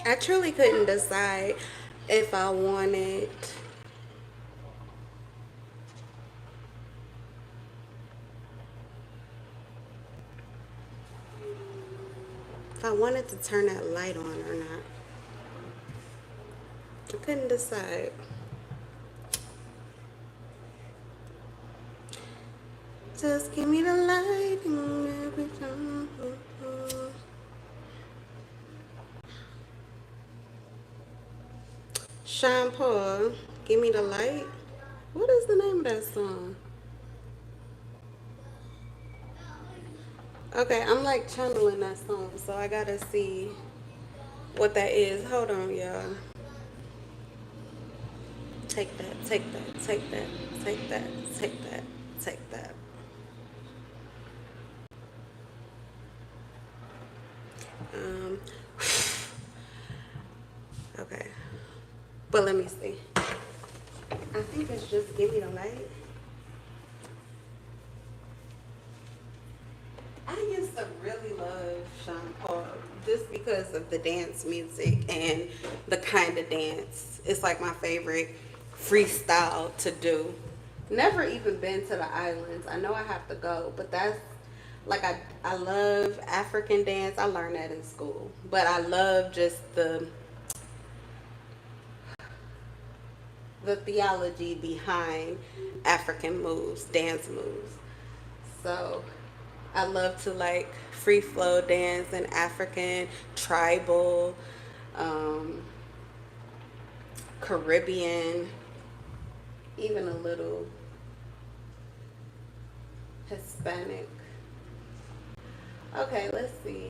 I truly couldn't decide if I wanted... if I wanted to turn that light on or not. I couldn't decide. Just give me the light and every time. Sean Paul, give me the light. What is the name of that song? Okay, I'm like channeling that song, so I gotta see what that is. Hold on, y'all. Take that, take that, take that, take that, take that, take that. Um, okay. But let me see. I think it's just Give Me the Light. I used to really love Sean Paul just because of the dance music and the kind of dance. It's like my favorite freestyle to do. Never even been to the islands. I know I have to go, but that's like I love African dance. I learned that in school. But I love just the theology behind African moves, dance moves. So I love to like free flow dance and African, tribal, Caribbean, even a little Hispanic. Okay, let's see.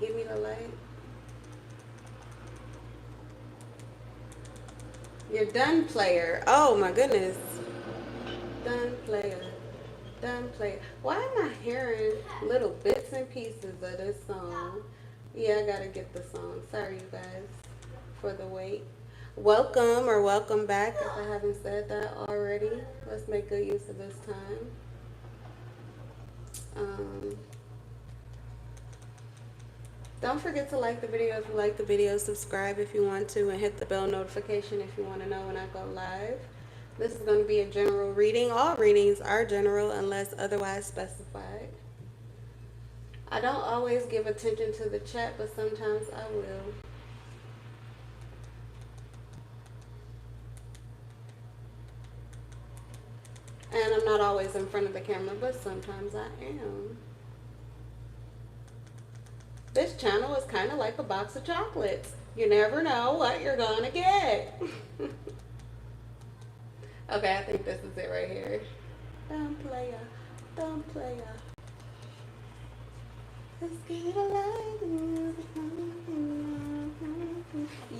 Give me the light. You're done, player. Oh my goodness. Done, player. Done, player. Why am I hearing little bits and pieces of this song? Yeah, I gotta get the song. Sorry, you guys, for the wait. Welcome or welcome back if I haven't said that already. Let's make good use of this time. Don't forget to like the video if you like the video, subscribe if you want to, and hit the bell notification if you want to know when I go live. This is going to be a general reading. All readings are general unless otherwise specified. I don't always give attention to the chat, but sometimes I will. And I'm not always in front of the camera, but sometimes I am. This channel is kind of like a box of chocolates. You never know what you're going to get. Okay, I think this is it right here. Don't play ya, don't play ya. Let's get it alive.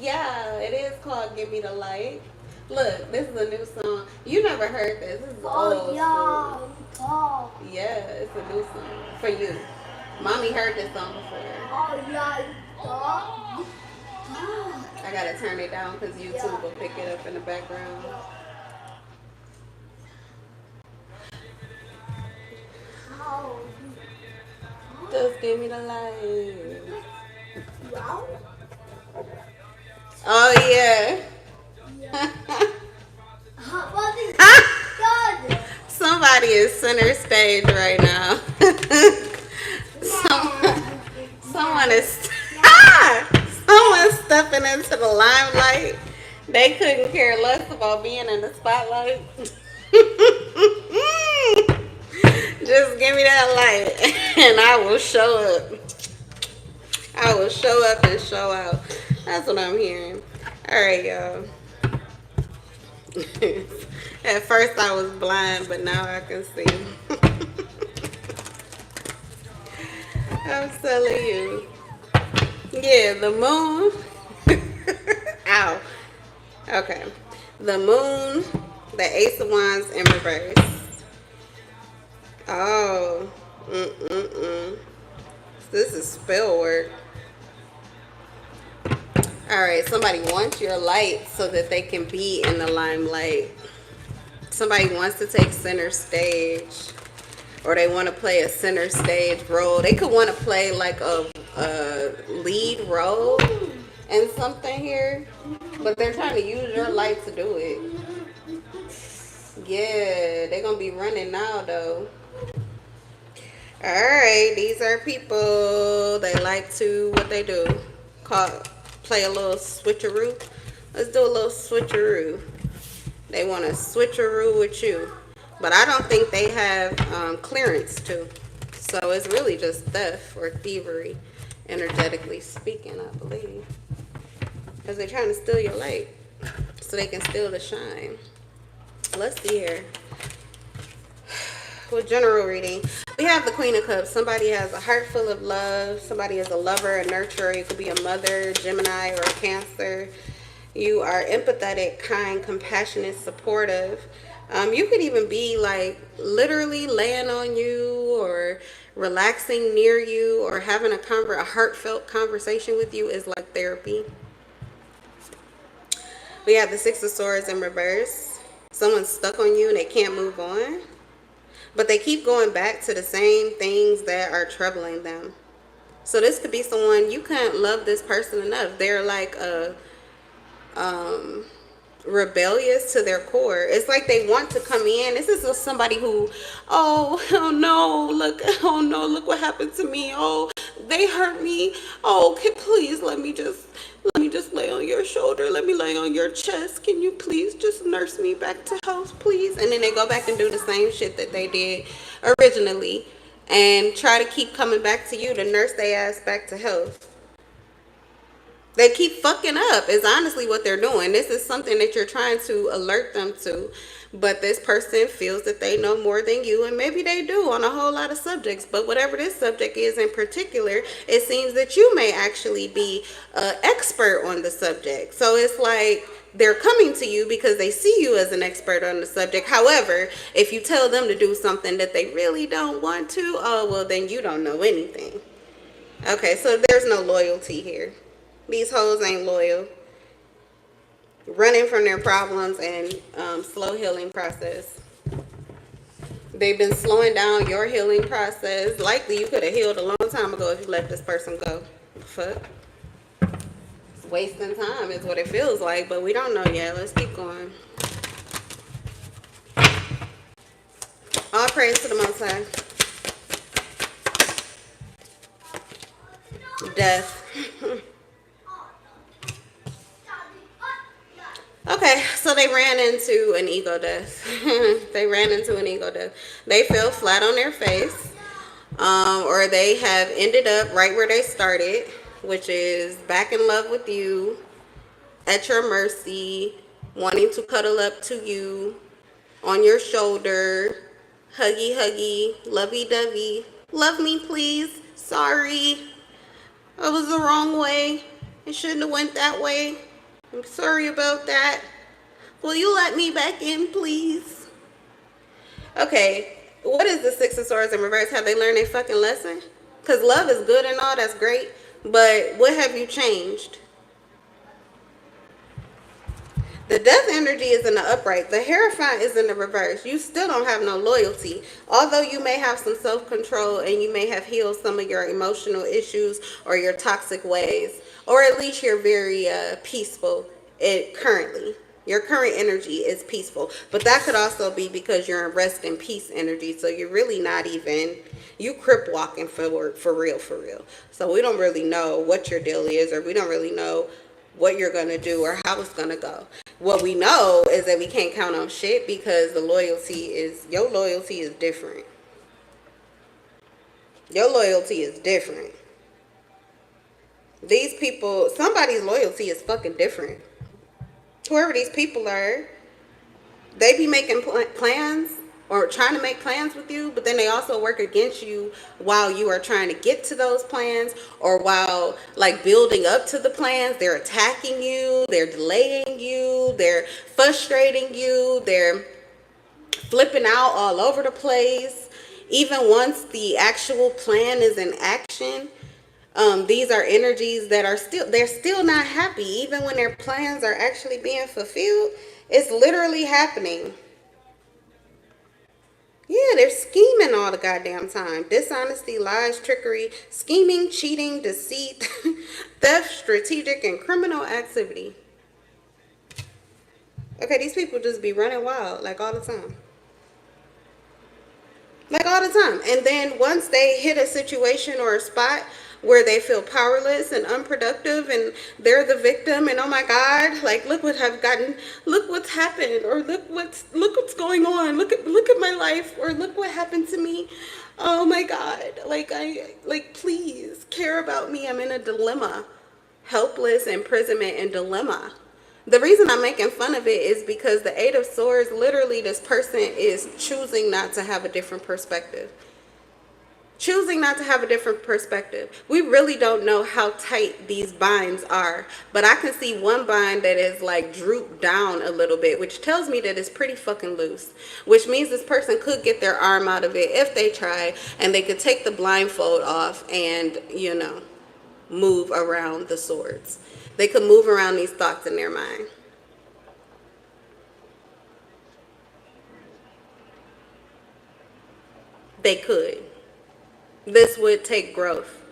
Yeah, it is called Give Me the Light. Look, this is a new song. You never heard this. This is old school. Yeah, it's a new song for you. Mommy heard this song before. I gotta turn it down because YouTube will pick it up in the background. Just give me the light. Oh yeah. Somebody is center stage right now. Someone is someone's stepping into the limelight. They couldn't care less about being in the spotlight. Just give me that light and I will show up. I will show up and show out. That's what I'm hearing. Alright, y'all. At first I was blind, but now I can see. I'm telling you. Yeah, the moon. Ow. Okay. The moon, the Ace of Wands in reverse. Oh. This is spell work. Alright, somebody wants your light so that they can be in the limelight. Somebody wants to take center stage. Or they want to play a center stage role. They could want to play like a lead role and something here, but they're trying to use your light to do it. Yeah, they're gonna be running now though. Alright, these are people. They like to what they do. Play a little switcheroo. Let's do a little switcheroo. They want to switcheroo with you. But I don't think they have clearance to. So it's really just theft or thievery, energetically speaking, I believe. Because they're trying to steal your light so they can steal the shine. Let's see here. With general reading, we have the Queen of Cups. Somebody has a heart full of love. Somebody is a lover, a nurturer. You could be a mother, Gemini, or a Cancer. You are empathetic, kind, compassionate, supportive. You could even be like literally laying on you or relaxing near you or having a heartfelt conversation with you is like therapy. We have the Six of Swords in reverse. Someone's stuck on you and they can't move on. But they keep going back to the same things that are troubling them. So this could be someone, you can't love this person enough. They're like rebellious to their core. It's like they want to come in. This is somebody who, oh no, look what happened to me. Oh, they hurt me. Oh, please let me just lay on your shoulder. Let me lay on your chest. Can you please just nurse me back to health, please? And then they go back and do the same shit that they did originally and try to keep coming back to you to nurse their ass back to health. They keep fucking up is honestly what they're doing. This is something that you're trying to alert them to. But this person feels that they know more than you. And maybe they do on a whole lot of subjects. But whatever this subject is in particular, it seems that you may actually be an expert on the subject. So it's like they're coming to you because they see you as an expert on the subject. However, if you tell them to do something that they really don't want to, oh, well, then you don't know anything. Okay, so there's no loyalty here. These hoes ain't loyal. Running from their problems and slow healing process. They've been slowing down your healing process. Likely you could have healed a long time ago if you let this person go. Fuck. It's wasting time is what it feels like, but we don't know yet. Let's keep going. All praise to the Most High. Death. Okay, so they ran into an ego death. They fell flat on their face, or they have ended up right where they started, which is back in love with you, at your mercy, wanting to cuddle up to you, on your shoulder, huggy, lovey-dovey. Love me, please. Sorry, I was the wrong way. It shouldn't have went that way. I'm sorry about that. Will you let me back in, please? Okay, what is the Six of Swords in reverse? Have they learned a fucking lesson? Because love is good and all, that's great. But what have you changed? The death energy is in the upright. The Hierophant is in the reverse. You still don't have no loyalty. Although you may have some self-control and you may have healed some of your emotional issues or your toxic ways. Or at least you're very peaceful currently. Your current energy is peaceful. But that could also be because you're in rest and peace energy. So you're really not even, you crip walking for real. So we don't really know what your deal is, or we don't really know what you're going to do or how it's going to go. What we know is that we can't count on shit because your loyalty is different. Your loyalty is different. These people, somebody's loyalty is fucking different. Whoever these people are, they be making plans or trying to make plans with you, but then they also work against you while you are trying to get to those plans, or while like building up to the plans. They're attacking you, they're delaying you, they're frustrating you, they're flipping out all over the place. Even once the actual plan is in action, these are energies that are they're still not happy. Even when their plans are actually being fulfilled, it's literally happening. Yeah, they're scheming all the goddamn time. Dishonesty, lies, trickery, scheming, cheating, deceit, theft, strategic, and criminal activity. Okay, these people just be running wild like all the time. Like all the time. And then once they hit a situation or a spot where they feel powerless and unproductive and they're the victim and oh my god, like look what I've gotten, look what's happened, or look what's going on, look at my life, or look what happened to me. Oh my god, like please care about me. I'm in a dilemma. Helpless, imprisonment, and dilemma. The reason I'm making fun of it is because the Eight of Swords, literally this person is choosing not to have a different perspective. Choosing not to have a different perspective. We really don't know how tight these binds are, but I can see one bind that is like drooped down a little bit, which tells me that it's pretty fucking loose, which means this person could get their arm out of it if they try, and they could take the blindfold off and, you know, move around the swords. They could move around these thoughts in their mind. They could. This would take growth.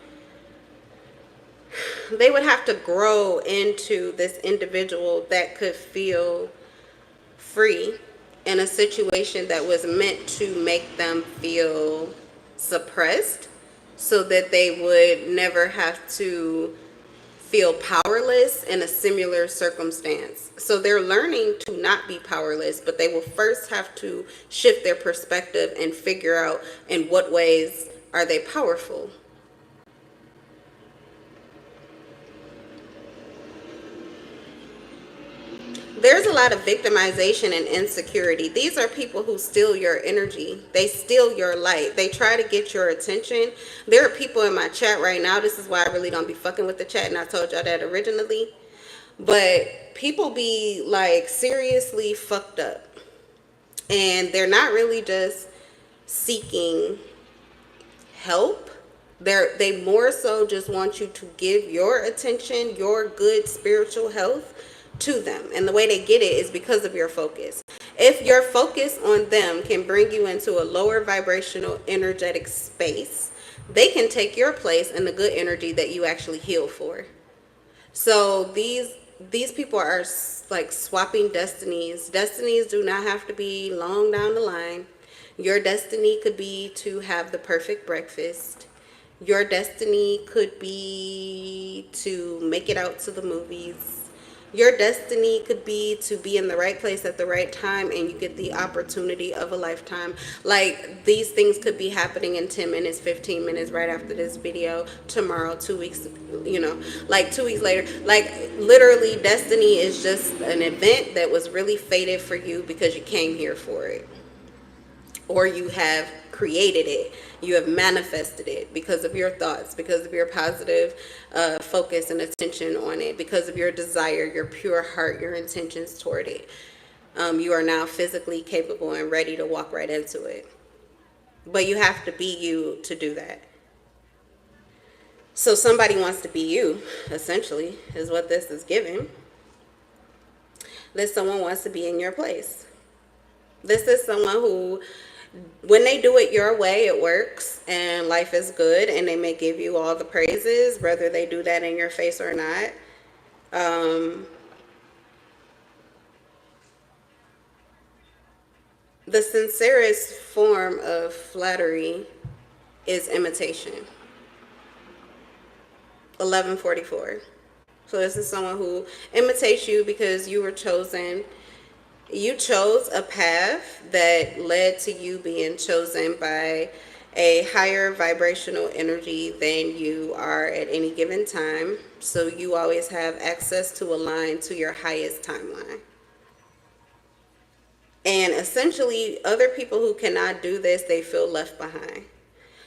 They would have to grow into this individual that could feel free in a situation that was meant to make them feel suppressed, so that they would never have to feel powerless in a similar circumstance. So they're learning to not be powerless, but they will first have to shift their perspective and figure out in what ways are they powerful. There's a lot of victimization and insecurity. These are people who steal your energy. They steal your light. They try to get your attention. There are people in my chat right now. This is why I really don't be fucking with the chat, and I told y'all that originally. But people be like seriously fucked up. And they're not really just seeking help. They more so just want you to give your attention, your good spiritual health to them. And the way they get it is because of your focus. If your focus on them can bring you into a lower vibrational energetic space, they can take your place in the good energy that you actually heal for. So these people are like swapping destinies. Destinies do not have to be long down the line. Your destiny could be to have the perfect breakfast. Your destiny could be to make it out to the movies. Your destiny could be to be in the right place at the right time, and you get the opportunity of a lifetime. Like, these things could be happening in 10 minutes, 15 minutes right after this video, tomorrow, 2 weeks, you know, like 2 weeks later. Like, literally, destiny is just an event that was really fated for you because you came here for it. Or you have created it. You have manifested it because of your thoughts, because of your positive focus and attention on it, because of your desire, your pure heart, your intentions toward it. You are now physically capable and ready to walk right into it. But you have to be you to do that. So somebody wants to be you, essentially, is what this is giving. This someone wants to be in your place. This is someone who, when they do it your way, it works and life is good, and they may give you all the praises, whether they do that in your face or not. The sincerest form of flattery is imitation. 1144. So this is someone who imitates you because you were chosen. You chose a path that led to you being chosen by a higher vibrational energy than you are at any given time. So you always have access to align to your highest timeline. And essentially, other people who cannot do this, they feel left behind.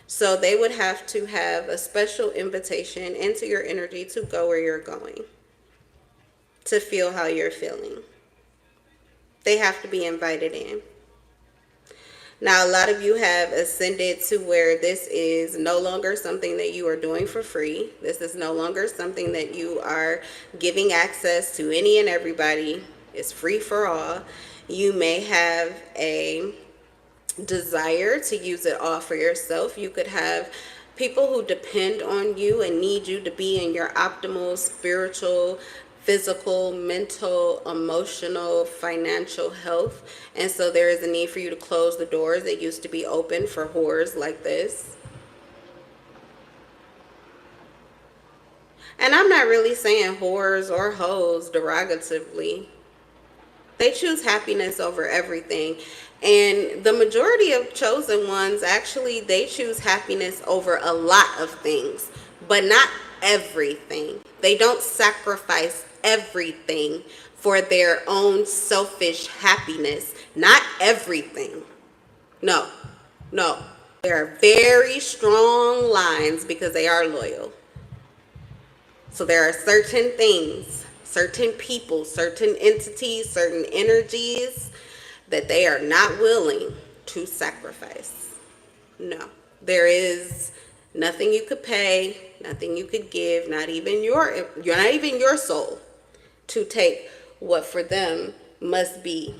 So they would have to have a special invitation into your energy to go where you're going, to feel how you're feeling. They have to be invited in. Now, a lot of you have ascended to where this is no longer something that you are doing for free. This is no longer something that you are giving access to any and everybody. It's free for all. You may have a desire to use it all for yourself. You could have people who depend on you and need you to be in your optimal spiritual, physical, mental, emotional, financial health. And so there is a need for you to close the doors that used to be open for whores like this. And I'm not really saying whores or hoes derogatively. They choose happiness over everything. And the majority of chosen ones, actually, they choose happiness over a lot of things, but not everything. They don't sacrifice everything for their own selfish happiness. Not everything. No, no. There are very strong lines because they are loyal. So there are certain things, certain people, certain entities, certain energies that they are not willing to sacrifice. No. There is nothing you could pay, nothing you could give, not even your soul, to take what for them must be.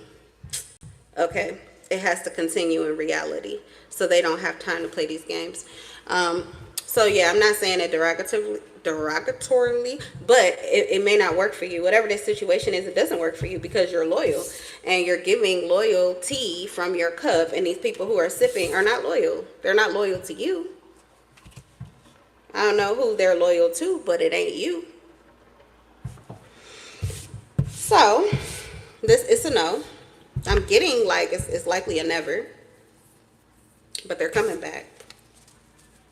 Okay. It has to continue in reality. So they don't have time to play these games. So yeah, I'm not saying it derogatorily, but it may not work for you. Whatever this situation is, it doesn't work for you because you're loyal and you're giving loyalty from your cup, and these people who are sipping are not loyal. They're not loyal to you. I don't know who they're loyal to, but it ain't you. So this is a no. I'm getting like it's likely a never, but they're coming back.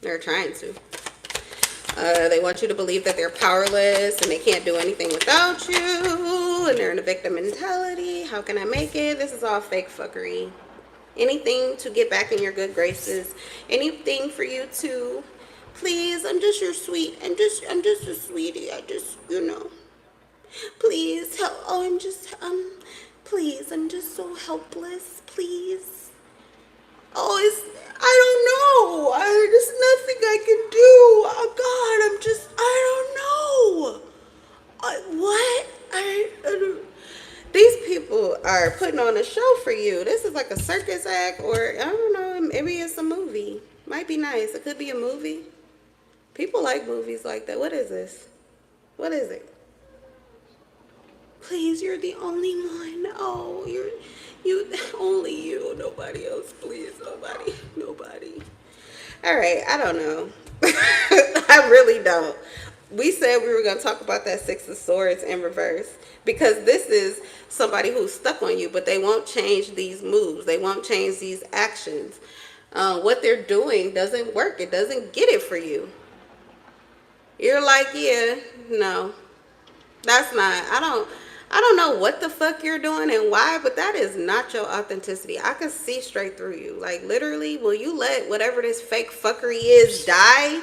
They're trying to. They want you to believe that they're powerless and they can't do anything without you, and they're in a victim mentality. How can I make it? This is all fake fuckery. Anything to get back in your good graces. Anything for you to, please, I'm just your sweet, I'm just a sweetie. I just, please help. Oh, please, I'm just so helpless. Please. Oh, I don't know. There's nothing I can do. Oh, God, I don't know. What? These people are putting on a show for you. This is like a circus act, or I don't know, maybe it's a movie. Might be nice. It could be a movie. People like movies like that. What is this? What is it? Please, you're the only one. Oh, you, only you, nobody else. Please, nobody. All right, I don't know. I really don't. We said we were going to talk about that Six of Swords in reverse because this is somebody who's stuck on you, but they won't change these moves. They won't change these actions. What they're doing doesn't work. It doesn't get it for you. You're like, yeah, no, that's not. I don't know what the fuck you're doing and why, but that is not your authenticity. I can see straight through you. Like, literally, will you let whatever this fake fuckery is die?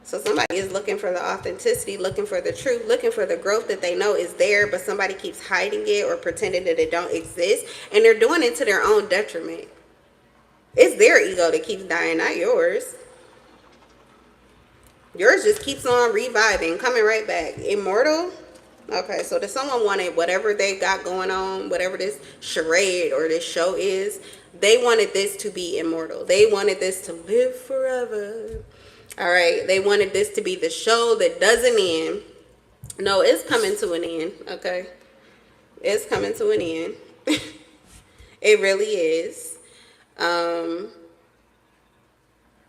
So somebody is looking for the authenticity, looking for the truth, looking for the growth that they know is there, but somebody keeps hiding it or pretending that it don't exist, and they're doing it to their own detriment. It's their ego that keeps dying, not yours. Yours just keeps on reviving, coming right back. Immortal? Okay, so does someone wanted whatever they got going on, whatever this charade or this show is, they wanted this to be immortal. They wanted this to live forever. All right, they wanted this to be the show that doesn't end. No, it's coming to an end, okay? It's coming to an end. It really is.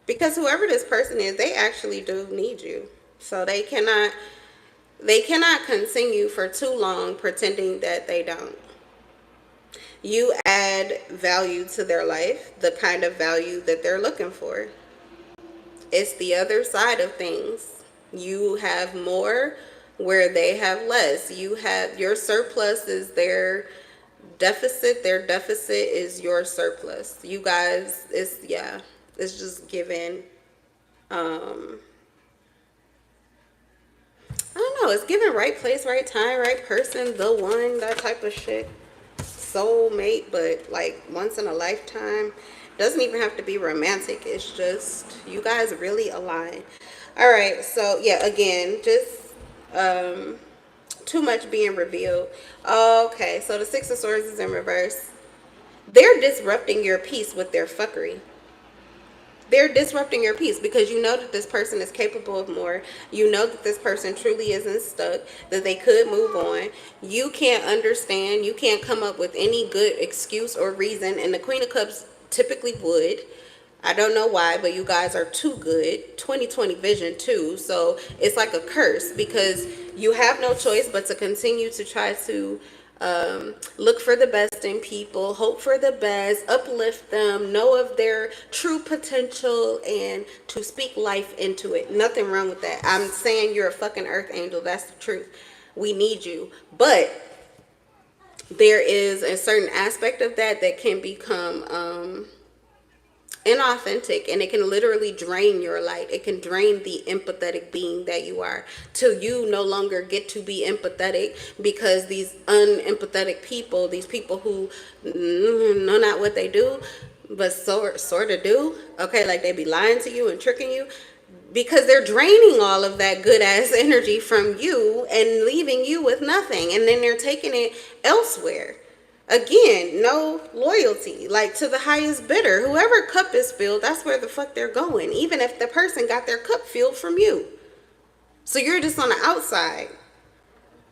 Because whoever this person is, they actually do need you. So they cannot continue for too long pretending that they don't. You add value to their life, the kind of value that they're looking for. It's the other side of things. You have more where they have less. Your surplus is their deficit. Their deficit is your surplus. You guys, it's just given, I don't know, it's given right place, right time, right person, the one, that type of shit. Soulmate, but like once in a lifetime. Doesn't even have to be romantic. It's just you guys really align. All right, so yeah, again, just too much being revealed. Okay, so the Six of Swords is in reverse. They're disrupting your peace with their fuckery. They're disrupting your peace because you know that this person is capable of more. You know that this person truly isn't stuck, that they could move on. You can't understand. You can't come up with any good excuse or reason. And the Queen of Cups typically would. I don't know why, but you guys are too good. 2020 vision too. So it's like a curse because you have no choice but to continue to try to look for the best in people, hope for the best, uplift them, know of their true potential, and to speak life into it. Nothing wrong with that. I'm saying you're a fucking earth angel. That's the truth. We need you. But there is a certain aspect of that that can become inauthentic, and it can literally drain your light. It can drain the empathetic being that you are till you no longer get to be empathetic because these unempathetic people, these people who know not what they do but sort of do, okay, like they be lying to you and tricking you, because they're draining all of that good ass energy from you and leaving you with nothing, and then they're taking it elsewhere. Again, no loyalty, like to the highest bidder. Whoever cup is filled, that's where the fuck they're going, even if the person got their cup filled from you. So you're just on the outside.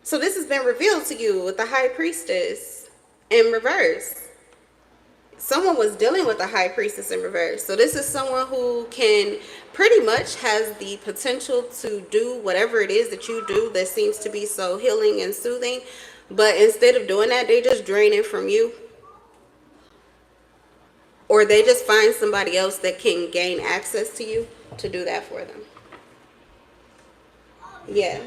So this has been revealed to you with the High Priestess in reverse. Someone was dealing with the High Priestess in reverse. So this is someone who can pretty much has the potential to do whatever it is that you do that seems to be so healing and soothing. But instead of doing that, they just drain it from you. Or they just find somebody else that can gain access to you to do that for them. Yeah.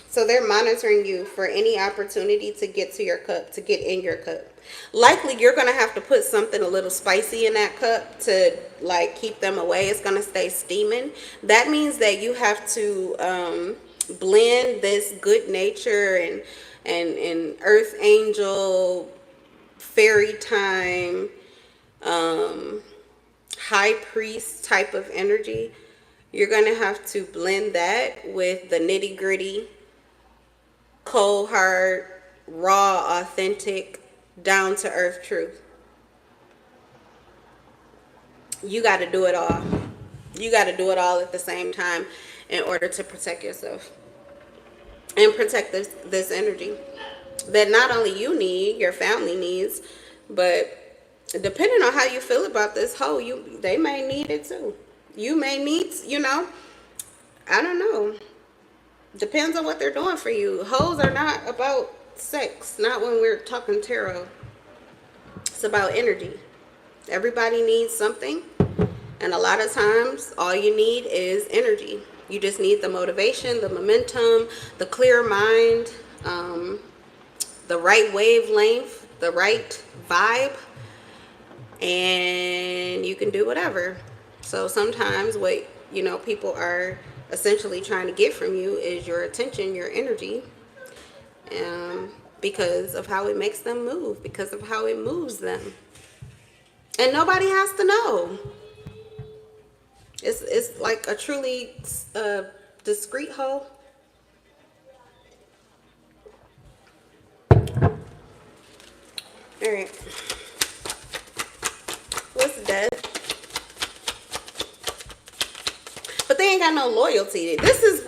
So they're monitoring you for any opportunity to get to your cup, to get in your cup. Likely you're going to have to put something a little spicy in that cup to like keep them away. It's going to stay steaming. That means that you have to blend this good nature and earth angel, fairy time, high priest type of energy. You're going to have to blend that with the nitty gritty, cold hard, raw, authentic, down to earth truth. You got to do it all. You got to do it all at the same time in order to protect yourself and protect this energy that not only you need, your family needs, but depending on how you feel about this whole, they may need it too. You may need, I don't know. Depends on what they're doing for you. Hoes are not about sex, not when we're talking tarot. It's about energy. Everybody needs something, and a lot of times all you need is energy. You just need the motivation, the momentum, the clear mind, the right wavelength, the right vibe, and you can do whatever. So sometimes what people are essentially trying to get from you is your attention, your energy, because of how it makes them move, because of how it moves them. And nobody has to know. It's like a truly discreet hole. All right. What's death? But they ain't got no loyalty. This is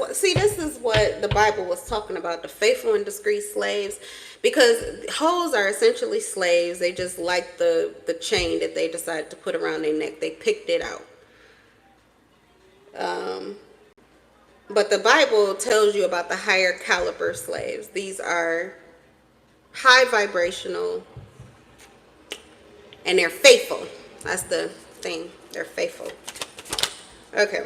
what the Bible was talking about, the faithful and discreet slaves. Because hoes are essentially slaves. They just like the chain that they decided to put around their neck. They picked it out. But the Bible tells you about the higher caliber slaves. These are high vibrational, and they're faithful. That's the thing. They're faithful. Okay.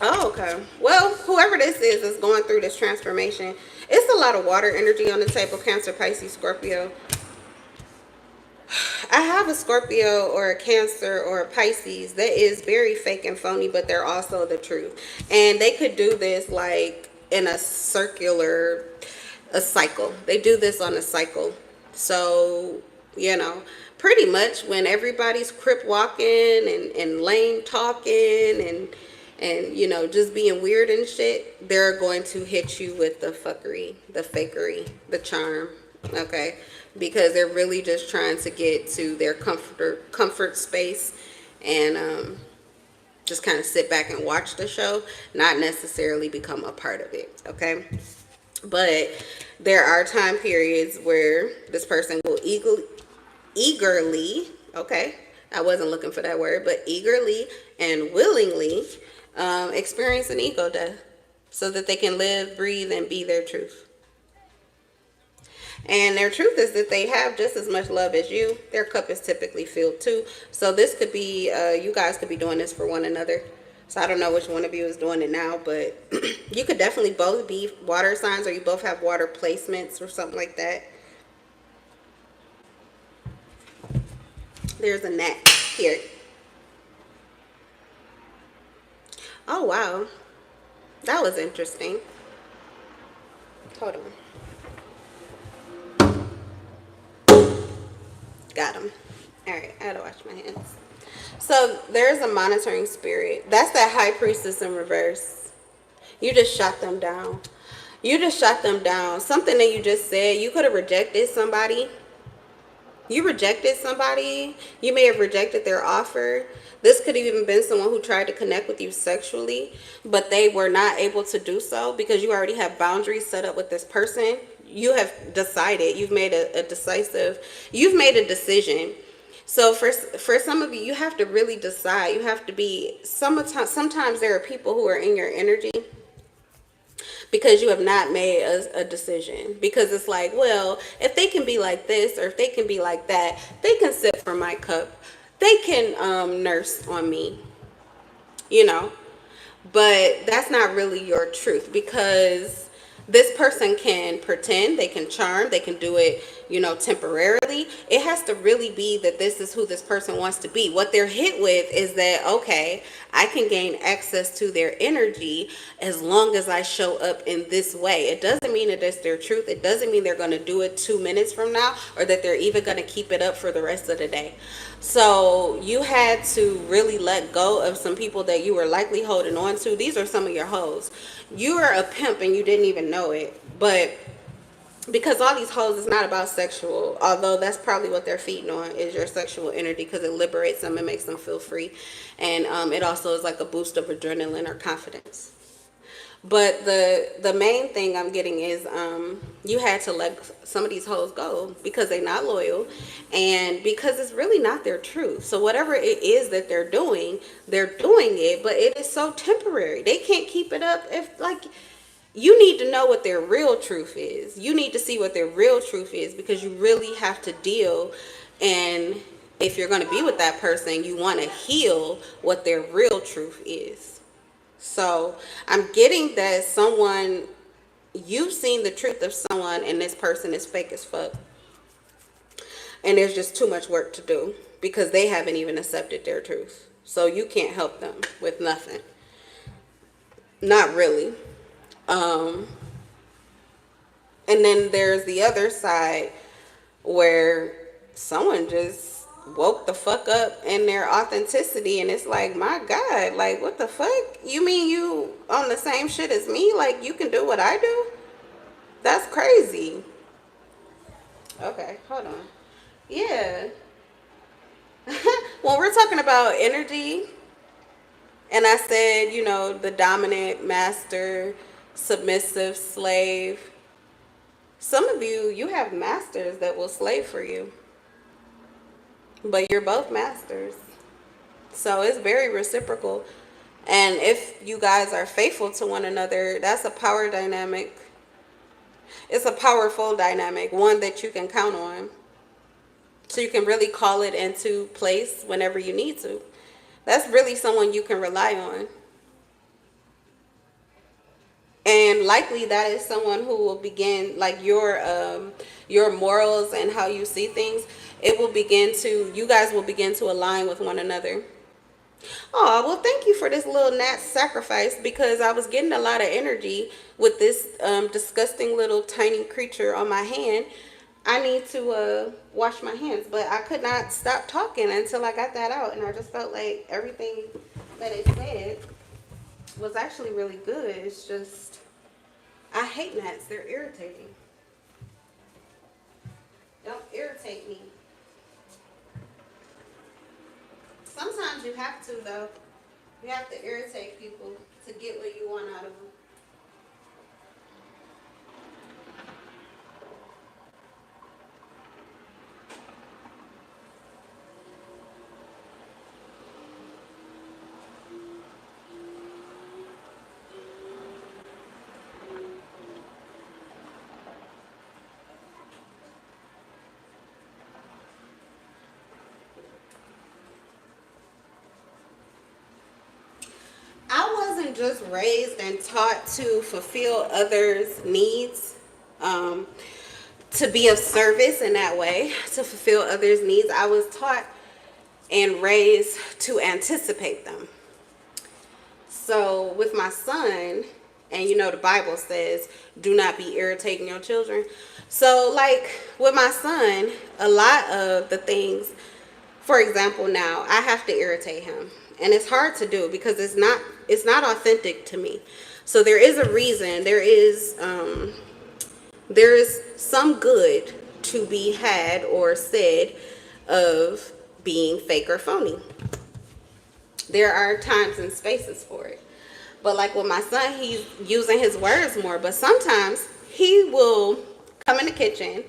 Oh, okay. Well, whoever this is going through this transformation. It's a lot of water energy on the table. Cancer, Pisces, Scorpio. I have a Scorpio or a Cancer or a Pisces that is very fake and phony, but they're also the truth. And they could do this like in a cycle. They do this on a cycle. So, pretty much when everybody's crip walking and lame talking and just being weird and shit, they're going to hit you with the fuckery, the fakery, the charm, Okay, because they're really just trying to get to their comfort space, and just kind of sit back and watch the show, not necessarily become a part of it. Okay, but there are time periods where this person will eagerly, okay, I wasn't looking for that word, but eagerly and willingly experience an ego death so that they can live, breathe, and be their truth. And their truth is that they have just as much love as you. Their cup is typically filled too. So this could be, you guys could be doing this for one another. So I don't know which one of you is doing it now, but you could definitely both be water signs, or you both have water placements or something like that. There's a gnat here. Oh, wow. That was interesting. Hold on. Got him. All right, I gotta wash my hands. So there's a monitoring spirit. That's that high priestess in reverse. You just shot them down. You just shot them down. Something that you just said, you could have rejected somebody. You rejected somebody. You may have rejected their offer. This could have even been someone who tried to connect with you sexually, but they were not able to do so because you already have boundaries set up with this person. You have decided. You've made a decisive. You've made a decision. So for some of you, you have to really decide. You have to be. Sometimes there are people who are in your energy because you have not made a decision, because it's like, well, if they can be like this or if they can be like that, they can sip from my cup, they can nurse on me, you know. But that's not really your truth, because this person can pretend, they can charm, they can do it, you know, temporarily. It has to really be that this is who this person wants to be. What they're hit with is that, okay, I can gain access to their energy as long as I show up in this way. It doesn't mean that it's their truth. It doesn't mean they're going to do it 2 minutes from now, or that they're even going to keep it up for the rest of the day. So you had to really let go of some people that you were likely holding on to. These are some of your hoes. You are a pimp and you didn't even know it. But because all these hoes is not about sexual, although that's probably what they're feeding on, is your sexual energy, because it liberates them and makes them feel free. And it also is like a boost of adrenaline or confidence. But the main thing I'm getting is you had to let some of these hoes go because they're not loyal, and because it's really not their truth. So whatever it is that they're doing it, but it is so temporary. They can't keep it up. If, like, you need to know what their real truth is. You need to see what their real truth is, because you really have to deal. And if you're going to be with that person, you want to heal what their real truth is. So I'm getting that you've seen the truth of someone, and this person is fake as fuck. And there's just too much work to do because they haven't even accepted their truth. So you can't help them with nothing. Not really. And then there's the other side where someone just woke the fuck up in their authenticity, and it's like, my God, like, what the fuck? You mean you on the same shit as me? Like, you can do what I do? That's crazy. Okay, hold on. Yeah. When we're talking about energy, and I said, you know, the dominant, master, submissive, slave, some of you have masters that will slave for you. But you're both masters. So it's very reciprocal. And if you guys are faithful to one another, that's a power dynamic. It's a powerful dynamic, one that you can count on. So you can really call it into place whenever you need to. That's really someone you can rely on. And likely that is someone who will begin, like, your morals and how you see things, you guys will begin to align with one another. Oh, well, thank you for this little gnat sacrifice, because I was getting a lot of energy with this disgusting little tiny creature on my hand. I need to wash my hands, but I could not stop talking until I got that out, and I just felt like everything that it said was actually really good. It's just, I hate gnats. They're irritating. Don't irritate me. Sometimes you have to, though. You have to irritate people to get what you want out of them. I wasn't just raised and taught to fulfill others' needs, to be of service in that way, to fulfill others' needs. I was taught and raised to anticipate them. So with my son, and you know the Bible says, do not be irritating your children. So like with my son, a lot of the things, for example, now I have to irritate him. And it's hard to do because it's not authentic to me. So there is a reason, there is some good to be had or said of being fake or phony. There are times and spaces for it. But like with my son, he's using his words more. But sometimes he will come in the kitchen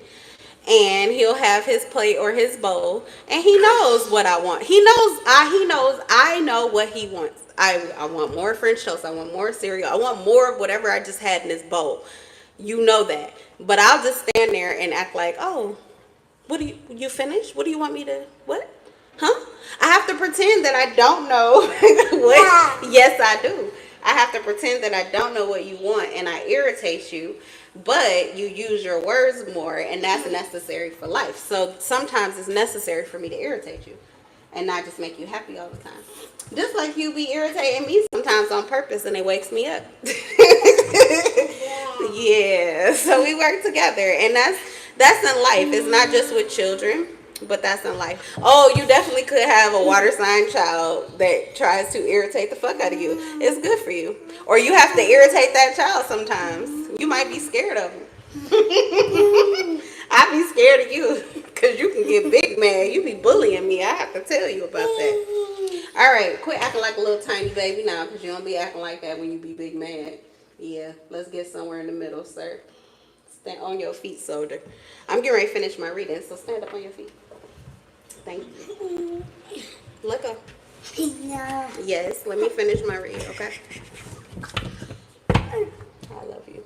and he'll have his plate or his bowl, and he knows what I want. He knows I know what he wants. I want more French toast. I want more cereal. I want more of whatever I just had in this bowl. You know that. But I'll just stand there and act like, oh, what do you finished? What do you want me to, what? Huh? I have to pretend that I don't know what. Yeah. Yes, I do. I have to pretend that I don't know what you want, and I irritate you, but you use your words more, and that's necessary for life. So sometimes it's necessary for me to irritate you and not just make you happy all the time. Just like you be irritating me sometimes on purpose, and it wakes me up. Yeah, so we work together, and that's in life. It's not just with children, but that's in life. Oh, you definitely could have a water sign child that tries to irritate the fuck out of you. It's good for you. Or you have to irritate that child sometimes. You might be scared of them. I be scared of you because you can get big mad. You be bullying me. I have to tell you about that. All right, quit acting like a little tiny baby now, because you don't be acting like that when you be big mad. Yeah, let's get somewhere in the middle, sir. Stand on your feet, soldier. I'm getting ready to finish my reading, so stand up on your feet. Thank you. Look up. Yes, let me finish my read, okay? I love you.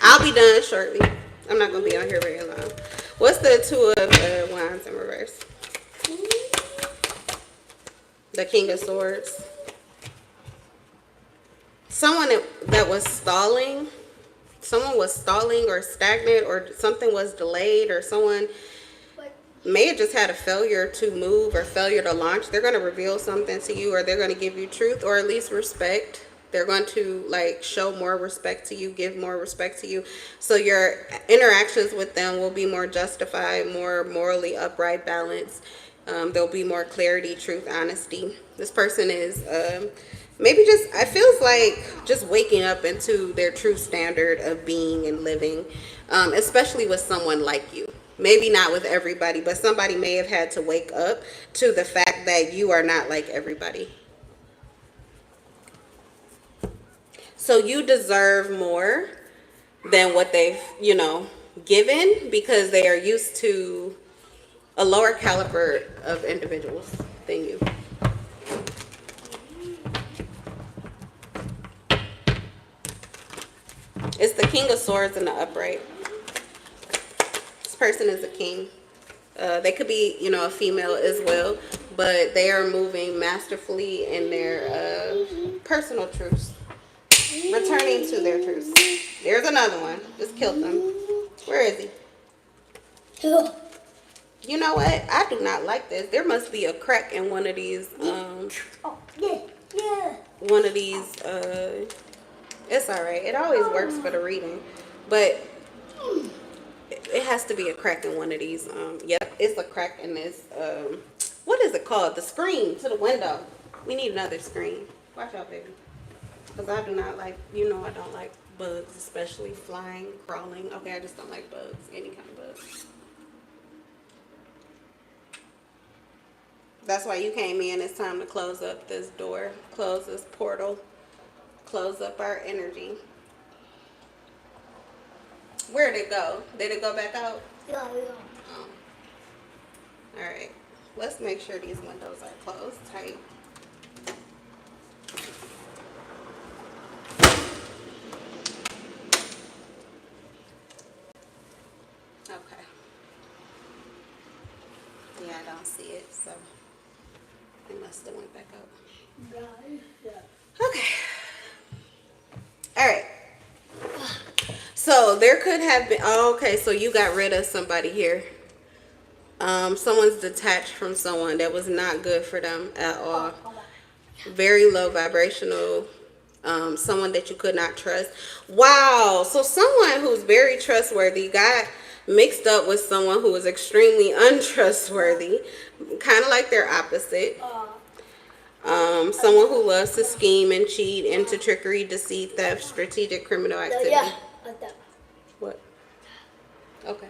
I'll be done shortly. I'm not going to be on here very long. What's the Two of Wands in reverse? The King of Swords. Someone that was stalling. Someone was stalling or stagnant, or something was delayed, or someone may have just had a failure to move or failure to launch. They're going to reveal something to you, or they're going to give you truth, or at least respect. They're going to like show more respect to you, give more respect to you. So your interactions with them will be more justified, more morally upright, balanced. There'll be more clarity, truth, honesty. This person is maybe just, it feels like just waking up into their true standard of being and living, especially with someone like you. Maybe not with everybody, but somebody may have had to wake up to the fact that you are not like everybody. So you deserve more than what they've, given, because they are used to a lower caliber of individuals than you. It's the King of Swords in the upright. This person is a king. They could be, a female as well, but they are moving masterfully in their personal truths. Returning to their truths. There's another one. Just killed them. Where is he? You know what? I do not like this. There must be a crack in one of these. One of these. It's all right. It always works for the reading, but it has to be a crack in one of these. Yep, it's a crack in this. What is it called? The screen to the window. We need another screen. Watch out, baby. Because I do not like, I don't like bugs, especially flying, crawling. Okay, I just don't like bugs, any kind of bugs. That's why you came in. It's time to close up this door, close this portal, close up our energy. Where'd it go? Did it go back out? Yeah. Oh. All right. Let's make sure these windows are closed tight. Okay. Yeah, I don't see it, so it must have went back out. Okay. All right. So there could have been. Oh, okay. So you got rid of somebody here. Someone's detached from someone that was not good for them at all. Very low vibrational. Someone that you could not trust. Wow. So someone who's very trustworthy got mixed up with someone who was extremely untrustworthy, kind of like their opposite. Someone who loves to scheme and cheat, into trickery, deceit, theft, strategic criminal activity. Yeah, like that. What? Okay.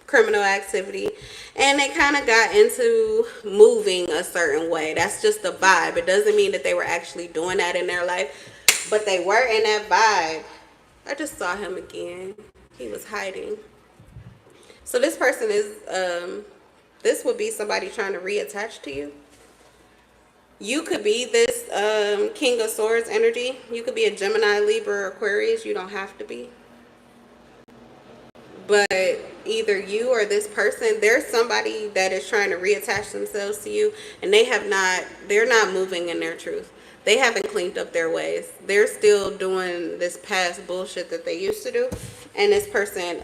Criminal activity, and they kind of got into moving a certain way. That's just the vibe. It doesn't mean that they were actually doing that in their life, but they were in that vibe. I just saw him again. He was hiding. So this person is this would be somebody trying to reattach to you. You could be this King of Swords energy. You could be a Gemini, Libra, or Aquarius. You don't have to be. But either you or this person, there's somebody that is trying to reattach themselves to you, and they're not moving in their truth. They haven't cleaned up their ways. They're still doing this past bullshit that they used to do. And this person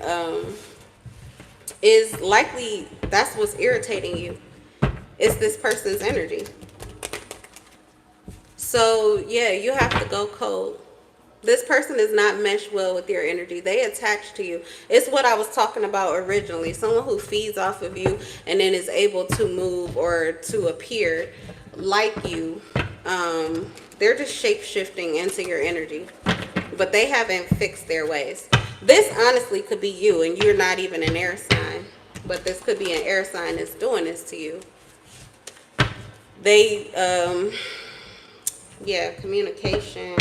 is likely, that's what's irritating you. It's this person's energy. So yeah, you have to go cold. This person is not meshed well with your energy. They attach to you. It's what I was talking about originally. Someone who feeds off of you and then is able to move or to appear like you. They're just shape-shifting into your energy. But they haven't fixed their ways. This honestly could be you, and you're not even an air sign. But this could be an air sign that's doing this to you. They, yeah, communication.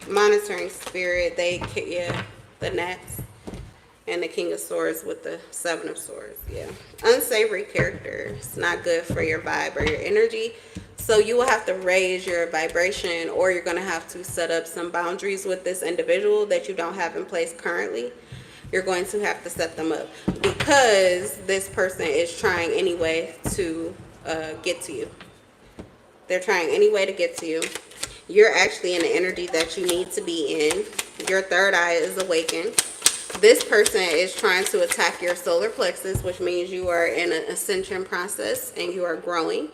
Monitoring spirit, the gnats, and the King of Swords with the Seven of Swords. Yeah, unsavory character. It's not good for your vibe or your energy. So you will have to raise your vibration, or you're going to have to set up some boundaries with this individual that you don't have in place currently. You're going to have to set them up because this person is trying anyway to get to you. They're trying any way to get to you. You're actually in the energy that you need to be in. Your third eye is awakened. This person is trying to attack your solar plexus, which means you are in an ascension process and you are growing.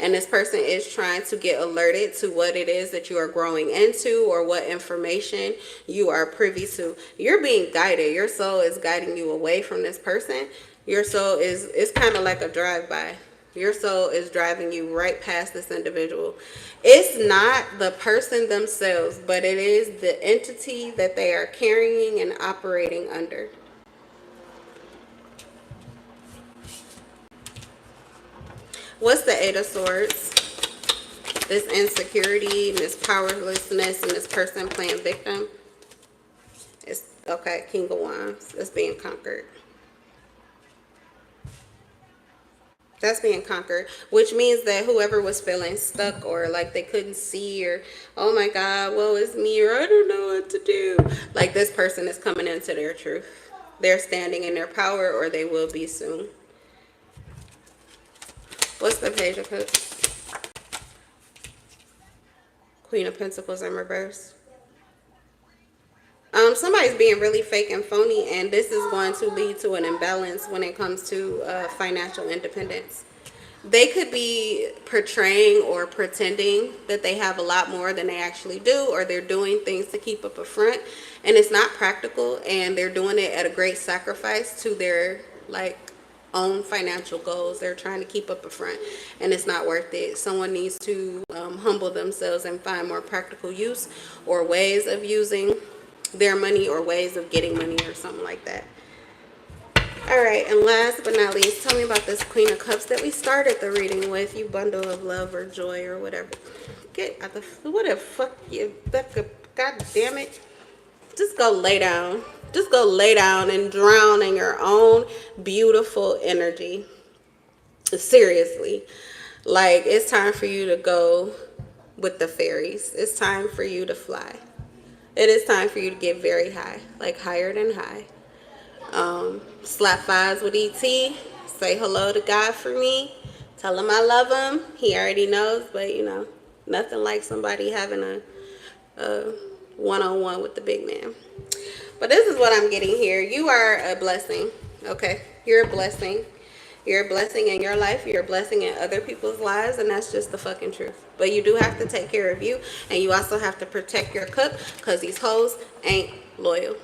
And this person is trying to get alerted to what it is that you are growing into or what information you are privy to. You're being guided. Your soul is guiding you away from this person. Your soul it's kind of like a drive-by. Your soul is driving you right past this individual. It's not the person themselves, but it is the entity that they are carrying and operating under. What's the Eight of Swords? This insecurity, this powerlessness, and this person playing victim. It's okay, King of Wands. It's being conquered. That's being conquered, which means that whoever was feeling stuck or like they couldn't see or, oh my God, woe is me, or I don't know what to do. Like this person is coming into their truth. They're standing in their power, or they will be soon. What's the Page of Cups? Queen of Pentacles in reverse. Somebody's being really fake and phony, and this is going to lead to an imbalance when it comes to financial independence. They could be portraying or pretending that they have a lot more than they actually do, or they're doing things to keep up a front, and it's not practical, and they're doing it at a great sacrifice to their own financial goals. They're trying to keep up a front, and it's not worth it. Someone needs to humble themselves and find more practical use or ways of using their money or ways of getting money or something like that. All right, and last but not least, tell me about this Queen of Cups that we started the reading with, you bundle of love or joy or whatever. Get out the, what the fuck you, god damn it. Just go lay down. Just go lay down and drown in your own beautiful energy. Seriously. Like, it's time for you to go with the fairies. It's time for you to fly. It is time for you to get very high, like higher than high. Slap fives with ET. Say hello to God for me. Tell him I love him. He already knows, but you know, nothing like somebody having a one-on-one with the big man. But this is what I'm getting here. You are a blessing, okay? You're a blessing. You're a blessing in your life. You're a blessing in other people's lives, and that's just the fucking truth. But you do have to take care of you, and you also have to protect your cup, because these hoes ain't loyal.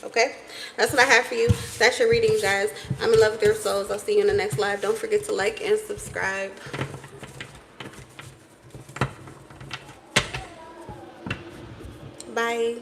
Okay, that's what I have for you. That's your reading, guys. I'm in love with your souls. I'll see you in the next live. Don't forget to like and subscribe. Bye.